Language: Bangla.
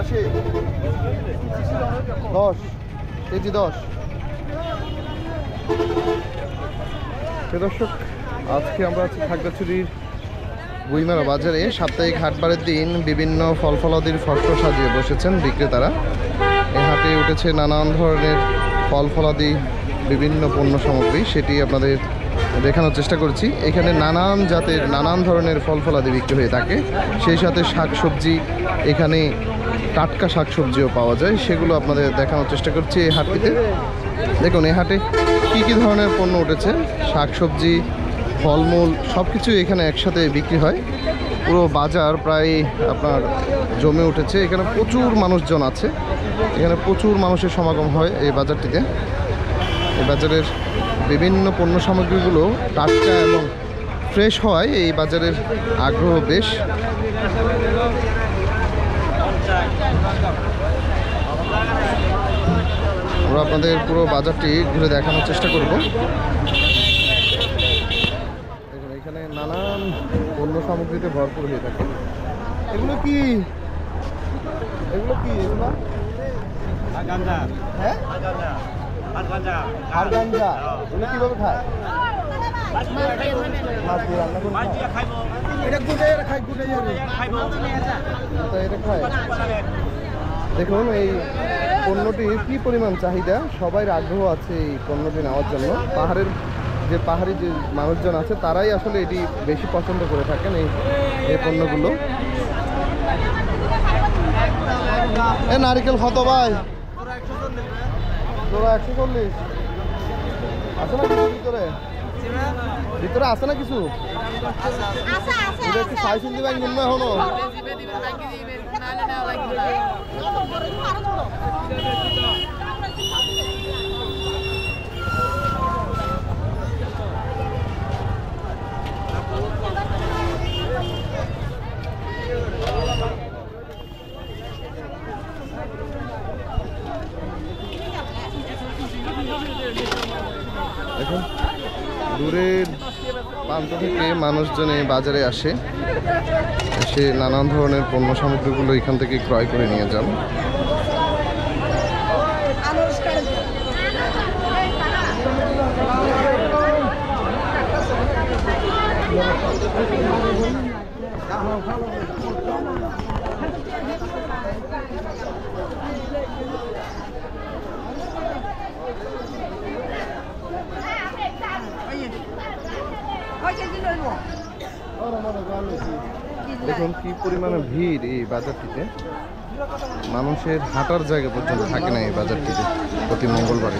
10 কেজি 10। দর্শক, আজকে আমরা আছি খাগড়াছড়ির বুইমারা বাজারে। সাপ্তাহিক হাটবারের দিন বিভিন্ন ফল ফলাদির ফসল সাজিয়ে বসেছেন বিক্রেতারা। এই হাটে উঠেছে নানান ধরনের ফল ফলাদি, বিভিন্ন পণ্য সামগ্রী, সেটি আপনাদের দেখানোর চেষ্টা করছি। এখানে নানান জাতের নানান ধরনের ফল ফলাদি বিক্রি হয়ে থাকে, সেই সাথে শাকসবজি, এখানে টাটকা শাকসবজিও পাওয়া যায়, সেগুলো আপনাদের দেখানোর চেষ্টা করছি এই হাটটিতে। দেখুন এই হাটে কী কী ধরনের পণ্য উঠেছে, শাকসবজি, ফলমূল সব কিছু এখানে একসাথে বিক্রি হয়। পুরো বাজার প্রায় আপনার জমে উঠেছে। এখানে প্রচুর মানুষজন আছে, এখানে প্রচুর মানুষের সমাগম হয় এই বাজারটিতে। এই বাজারের বিভিন্ন পণ্য সামগ্রীগুলো টাটকা এবং ফ্রেশ হওয়ায় এই বাজারের আগ্রহ বেশ। আমরা আপনাদের পুরো বাজারটি ঘুরে দেখানোর চেষ্টা করব। এখানে নানান পণ্য সামগ্রীতে ভরপুর হয়ে থাকে। এগুলো কি এগুলো হ্যাঁ, হাড়গাঞ্জা। এগুলো কিভাবে খায়? মাছ দিয়ে রান্না করে এটা খায়। দেখুন এই পণ্যটির কি পরিমাণ চাহিদা, সবাই আগ্রহ আছে এই পণ্যটি নেওয়ার জন্য। পাহাড়ি যে মানুষজন আছে তারাই আসলে এটি বেশি পছন্দ করে থাকেন এই পণ্যগুলো। এ নারিকেল কত ভাই? তোরা 140 আছে না কিছু ভিতরে আছে না কিছু? একটু সাইজ হিন্দি ব্যাংক নিম্ন এখনো। এখন দূরের প্রান্ত থেকে মানুষজন এই বাজারে আসে, এসে নানান ধরনের পণ্য সামগ্রীগুলো এখান থেকে ক্রয় করে নিয়ে যান। দেখুন কি পরিমাণে ভিড় এই বাজারটিতে, মানুষের হাঁটার জায়গা পর্যন্ত থাকে না এই বাজারটিতে প্রতি মঙ্গলবারে।